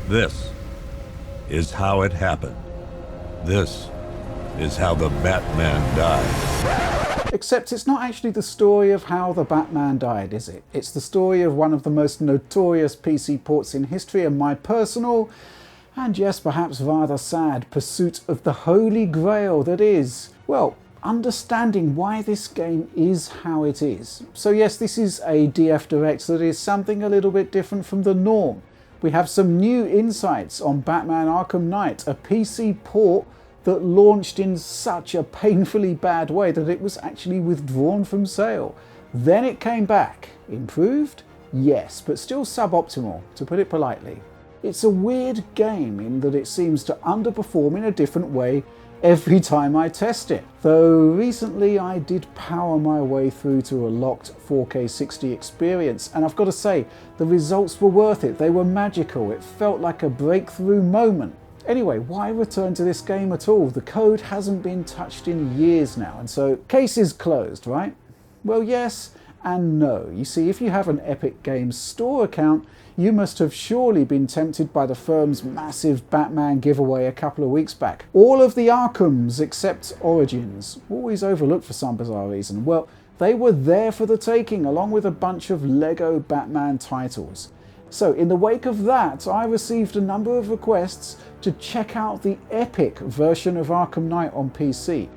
This is how it happened. This is how the Batman died. Except it's not actually the story of how the Batman died, is it? It's the story of one of the most notorious PC ports in history and my personal, and yes, perhaps rather sad, pursuit of the holy grail that is, well, understanding why this game is how it is. So yes, this is a DF Direct that is something a little bit different from the norm. We have some new insights on Batman Arkham Knight, a PC port that launched in such a painfully bad way that it was actually withdrawn from sale. Then it came back. Improved? Yes, but still suboptimal, to put it politely. It's a weird game in that it seems to underperform in a different way every time I test it. Though recently I did power my way through to a locked 4K 60 experience, and I've got to say, the results were worth it. They were magical. It felt like a breakthrough moment. Anyway, why return to this game at all? The code hasn't been touched in years now, and so case is closed, right? Well, yes and no. You see, if you have an Epic Games Store account, you must have surely been tempted by the firm's massive Batman giveaway a couple of weeks back. All of the Arkhams except Origins, always overlooked for some bizarre reason. Well, they were there for the taking, along with a bunch of Lego Batman titles. So in the wake of that, I received a number of requests to check out the Epic version of Arkham Knight on PC.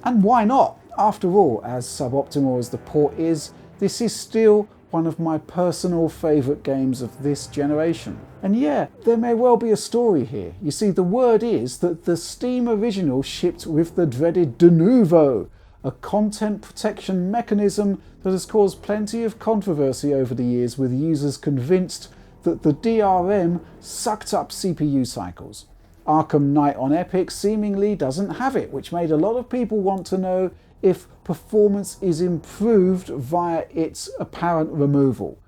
And why not? After all, as suboptimal as the port is, this is still one of my personal favourite games of this generation. And yeah, there may well be a story here. You see, the word is that the Steam original shipped with the dreaded Denuvo, a content protection mechanism that has caused plenty of controversy over the years, with users convinced that the DRM sucked up CPU cycles. Arkham Knight on Epic seemingly doesn't have it, which made a lot of people want to know if performance is improved via its apparent removal.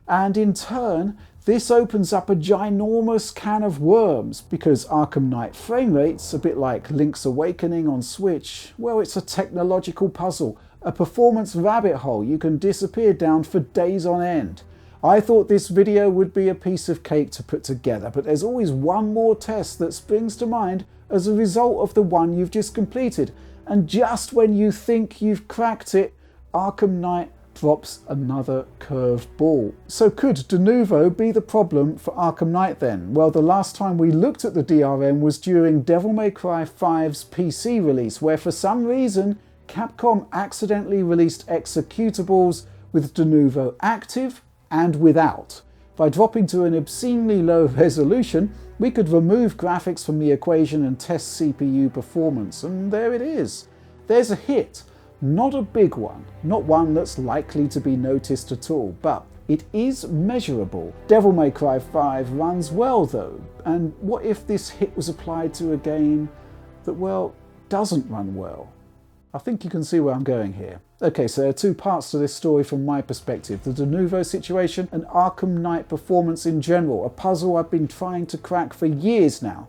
And in turn, this opens up a ginormous can of worms, because Arkham Knight frame rates, a bit like Link's Awakening on Switch, well, it's a technological puzzle, a performance rabbit hole you can disappear down for days on end. I thought this video would be a piece of cake to put together, but there's always one more test that springs to mind as a result of the one you've just completed. And just when you think you've cracked it, Arkham Knight drops another curved ball. So could Denuvo be the problem for Arkham Knight then? Well, the last time we looked at the DRM was during Devil May Cry 5's PC release, where for some reason Capcom accidentally released executables with Denuvo active and without. By dropping to an obscenely low resolution, we could remove graphics from the equation and test CPU performance, and there it is. There's a hit. Not a big one, not one that's likely to be noticed at all, but it is measurable. Devil May Cry 5 runs well though, and what if this hit was applied to a game that, well, doesn't run well? I think you can see where I'm going here. Okay, so there are two parts to this story from my perspective: the Denuvo situation and Arkham Knight performance in general, a puzzle I've been trying to crack for years now.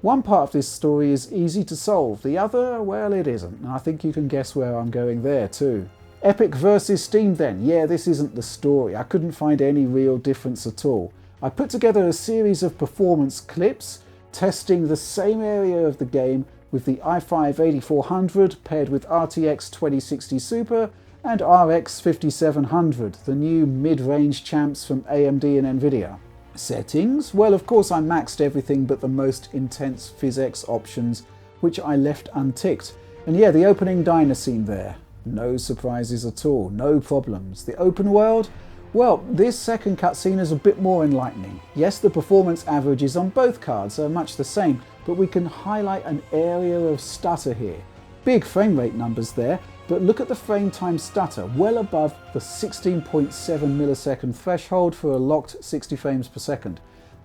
One part of this story is easy to solve, the other, well, it isn't, and I think you can guess where I'm going there too. Epic versus Steam then. Yeah, this isn't the story. I couldn't find any real difference at all. I put together a series of performance clips testing the same area of the game with the i5-8400 paired with RTX 2060 Super and RX 5700, the new mid-range champs from AMD and Nvidia. Settings? Well, of course I maxed everything but the most intense PhysX options, which I left unticked. And yeah, the opening diner scene there. No surprises at all, no problems. The open world? Well, this second cutscene is a bit more enlightening. Yes, the performance averages on both cards are much the same, but we can highlight an area of stutter here. Big frame rate numbers there, but look at the frame time stutter, well above the 16.7 millisecond threshold for a locked 60 frames per second.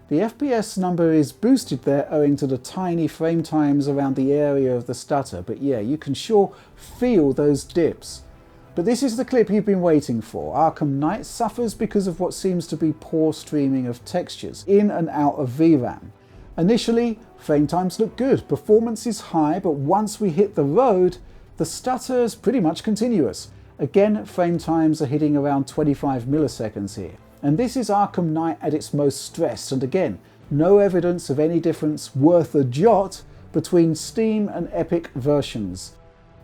The FPS number is boosted there owing to the tiny frame times around the area of the stutter, but yeah, you can sure feel those dips. But this is the clip you've been waiting for. Arkham Knight suffers because of what seems to be poor streaming of textures in and out of VRAM. Initially, frame times look good, performance is high, but once we hit the road, the stutter is pretty much continuous. Again, frame times are hitting around 25 milliseconds here. And this is Arkham Knight at its most stressed, and again, No evidence of any difference worth a jot between Steam and Epic versions.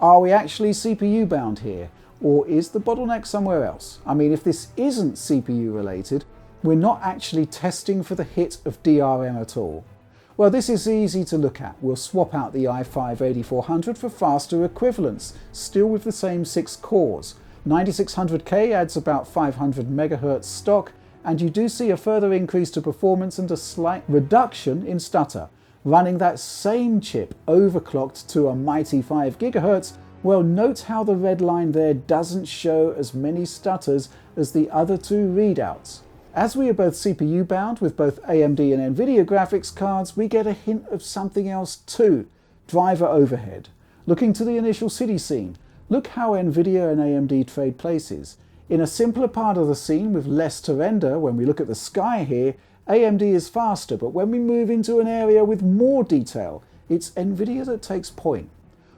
Are we actually CPU bound here? Or is the bottleneck somewhere else? I mean, if this isn't CPU related, we're not actually testing for the hit of DRM at all. Well, this is easy to look at. We'll swap out the i5-8400 for faster equivalents, still with the same 6 cores. 9600K adds about 500 MHz stock, and you do see a further increase to performance and a slight reduction in stutter. Running that same chip overclocked to a mighty 5 GHz, well, note how the red line there doesn't show as many stutters as the other two readouts. As we are both CPU bound with both AMD and Nvidia graphics cards, we get a hint of something else too: driver overhead. Looking to the initial city scene, look how Nvidia and AMD trade places. In a simpler part of the scene with less to render, when we look at the sky here, AMD is faster, but when we move into an area with more detail, it's Nvidia that takes point.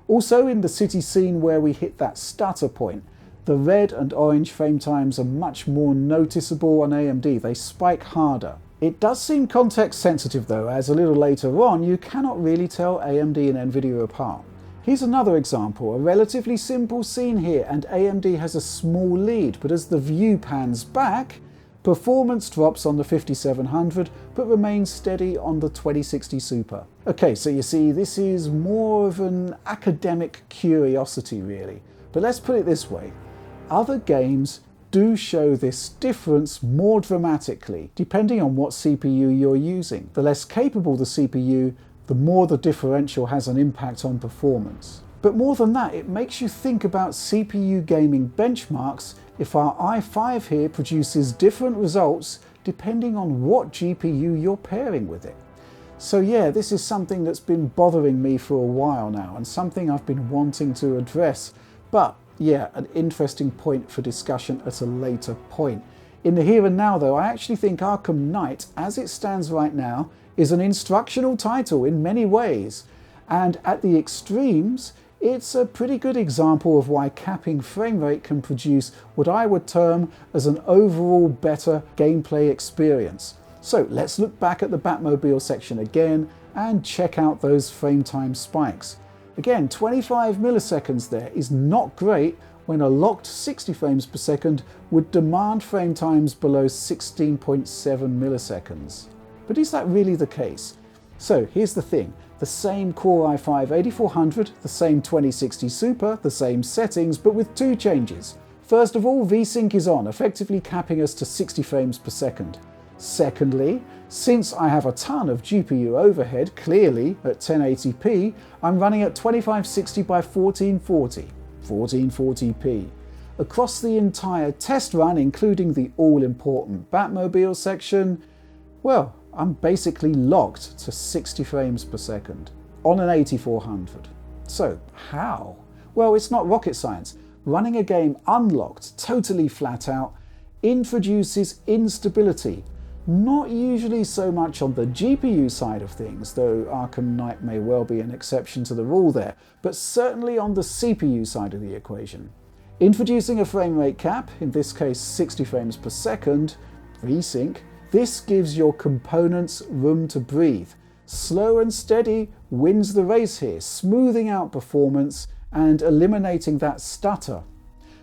Also, in the city scene where we hit that stutter point, the red and orange frame times are much more noticeable on AMD. They spike harder. It does seem context sensitive though, as a little later on you cannot really tell AMD and Nvidia apart. Here's another example, a relatively simple scene here, and AMD has a small lead, but as the view pans back, performance drops on the 5700 but remains steady on the 2060 Super. Okay, so you see, this is more of an academic curiosity really, but let's put it this way. Other games do show this difference more dramatically, depending on what CPU you're using. The less capable the CPU, the more the differential has an impact on performance. But more than that, it makes you think about CPU gaming benchmarks if our i5 here produces different results depending on what GPU you're pairing with it. So yeah, this is something that's been bothering me for a while now and something I've been wanting to address. But yeah, an interesting point for discussion at a later point. In the here and now though, I actually think Arkham Knight, as it stands right now, is an instructional title in many ways. And at the extremes, it's a pretty good example of why capping frame rate can produce what I would term as an overall better gameplay experience. So let's look back at the Batmobile section again and check out those frame time spikes. Again, 25 milliseconds there is not great when a locked 60 frames per second would demand frame times below 16.7 milliseconds. But is that really the case? So here's the thing. The same Core i5-8400, the same 2060 Super, the same settings, but with two changes. First of all, VSync is on, effectively capping us to 60 frames per second. Secondly, since I have a ton of GPU overhead, clearly at 1080p, I'm running at 2560 by 1440, 1440p. Across the entire test run, including the all-important Batmobile section, well, I'm basically locked to 60 frames per second on an 8400. So how? Well, it's not rocket science. Running a game unlocked, totally flat out, introduces instability. Not usually so much on the GPU side of things, though Arkham Knight may well be an exception to the rule there, but certainly on the CPU side of the equation. Introducing a frame rate cap, in this case 60 frames per second, VSync, this gives your components room to breathe. Slow and steady wins the race here, smoothing out performance and eliminating that stutter.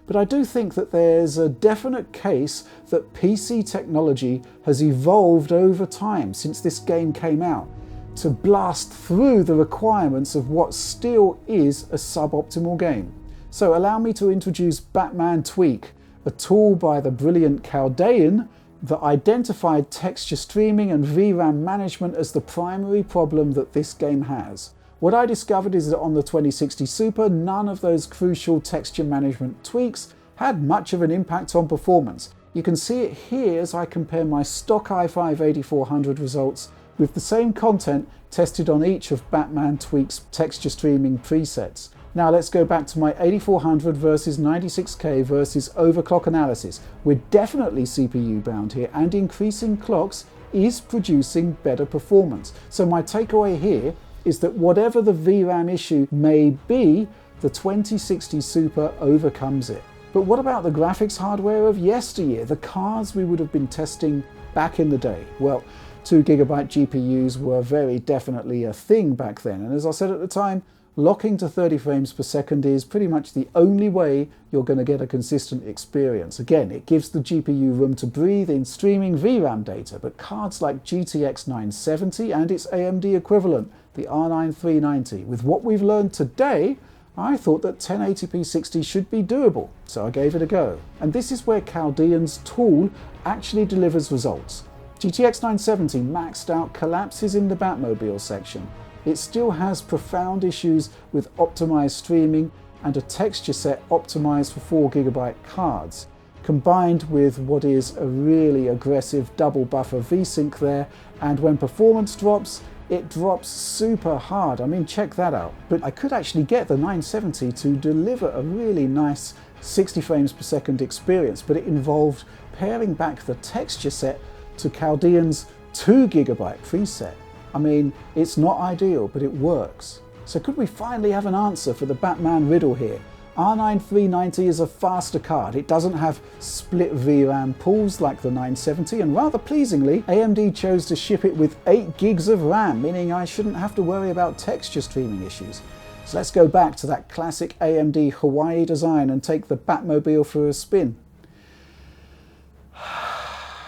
But I do think that there's a definite case that PC technology has evolved over time since this game came out to blast through the requirements of what still is a suboptimal game. So allow me to introduce Batman Tweak, a tool by the brilliant Chaldean that identified texture streaming and VRAM management as the primary problem that this game has. What I discovered is that on the 2060 Super, none of those crucial texture management tweaks had much of an impact on performance. You can see it here as I compare my stock i5-8400 results with the same content tested on each of Batman Tweak's texture streaming presets. Now let's go back to my 8400 versus 96K versus overclock analysis. We're definitely CPU bound here, and increasing clocks is producing better performance. So my takeaway here is that whatever the VRAM issue may be, the 2060 Super overcomes it. But what about the graphics hardware of yesteryear, the cards we would have been testing back in the day? Well, 2GB GPUs were very definitely a thing back then, and as I said at the time, locking to 30 frames per second is pretty much the only way you're going to get a consistent experience. Again, it gives the GPU room to breathe in streaming VRAM data, but cards like GTX 970 and its AMD equivalent, the R9 390, with what we've learned today, I thought that 1080p 60 should be doable, so I gave it a go. And this is where Chaldean's tool actually delivers results. GTX 970 maxed out collapses in the Batmobile section. It still has profound issues with optimized streaming and a texture set optimized for 4GB cards, combined with what is a really aggressive double buffer VSync there, and when performance drops, it drops super hard. I mean, check that out. But I could actually get the 970 to deliver a really nice 60 frames per second experience, but it involved paring back the texture set to Chaldean's 2GB preset. I mean, it's not ideal, but it works. So could we finally have an answer for the Batman riddle here? R9 390 is a faster card. It doesn't have split VRAM pools like the 970, and rather pleasingly, AMD chose to ship it with 8 gigs of RAM, meaning I shouldn't have to worry about texture streaming issues. So let's go back to that classic AMD Hawaii design and take the Batmobile for a spin.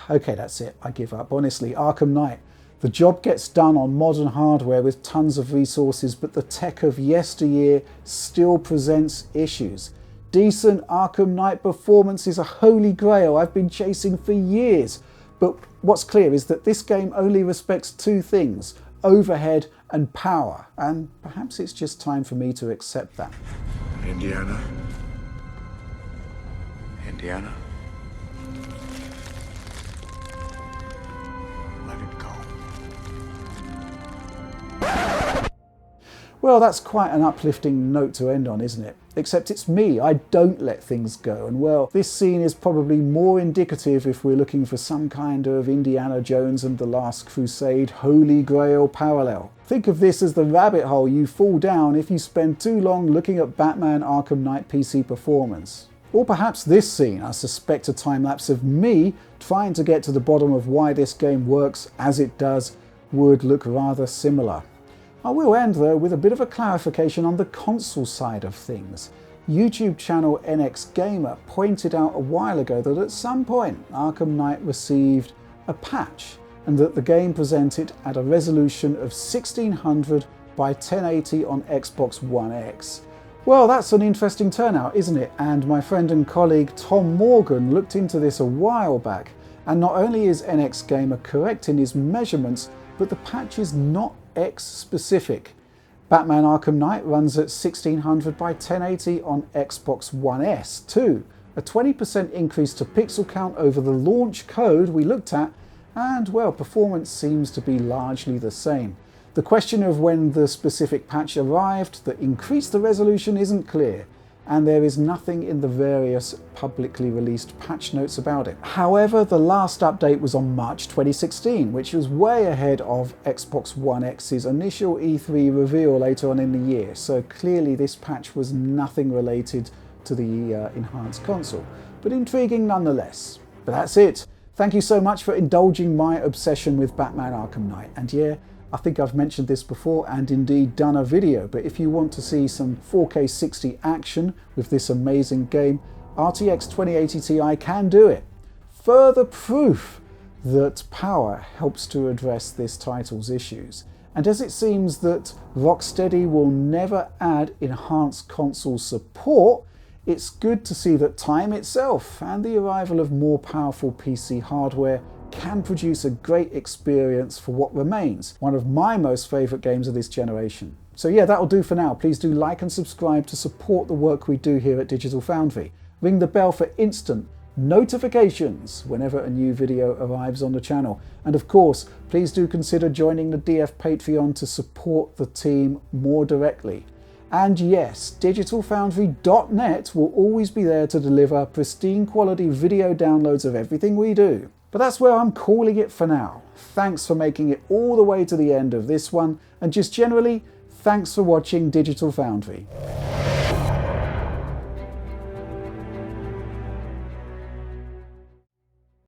Okay, that's it. I give up. Honestly, Arkham Knight. The job gets done on modern hardware with tons of resources, but the tech of yesteryear still presents issues. Decent Arkham Knight performance is a holy grail I've been chasing for years. But what's clear is that this game only respects two things: overhead and power. And perhaps it's just time for me to accept that. Indiana? Indiana? Let it go. Well, that's quite an uplifting note to end on, isn't it? Except it's me, I don't let things go, and well, this scene is probably more indicative if we're looking for some kind of Indiana Jones and the Last Crusade Holy Grail parallel. Think of this as the rabbit hole you fall down if you spend too long looking at Batman Arkham Knight PC performance. Or perhaps this scene, I suspect a time-lapse of me trying to get to the bottom of why this game works as it does, would look rather similar. I will end though with a bit of a clarification on the console side of things. YouTube channel NX Gamer pointed out a while ago that at some point Arkham Knight received a patch and that the game presented at a resolution of 1600 by 1080 on Xbox One X. Well, that's an interesting turnout, isn't it? And my friend and colleague Tom Morgan looked into this a while back, and not only is NX Gamer correct in his measurements, but the patch is not X specific. Batman Arkham Knight runs at 1600 by 1080 on Xbox One S too, a 20% increase to pixel count over the launch code we looked at, and well, performance seems to be largely the same. The question of when the specific patch arrived that increased the resolution isn't clear, and there is nothing in the various publicly released patch notes about it. However, the last update was on March 2016, which was way ahead of Xbox One X's initial E3 reveal later on in the year, so clearly this patch was nothing related to the enhanced console, but intriguing nonetheless. But that's it. Thank you so much for indulging my obsession with Batman Arkham Knight, and yeah, I think I've mentioned this before and indeed done a video, but if you want to see some 4K 60 action with this amazing game, RTX 2080 Ti can do it. Further proof that power helps to address this title's issues. And as it seems that Rocksteady will never add enhanced console support, it's good to see that time itself and the arrival of more powerful PC hardware can produce a great experience for what remains one of my most favourite games of this generation. So yeah, that'll do for now. Please do like and subscribe to support the work we do here at Digital Foundry. Ring the bell for instant notifications whenever a new video arrives on the channel. And of course, please do consider joining the DF Patreon to support the team more directly. And yes, digitalfoundry.net will always be there to deliver pristine quality video downloads of everything we do. But that's where I'm calling it for now. Thanks for making it all the way to the end of this one, and just generally, thanks for watching Digital Foundry.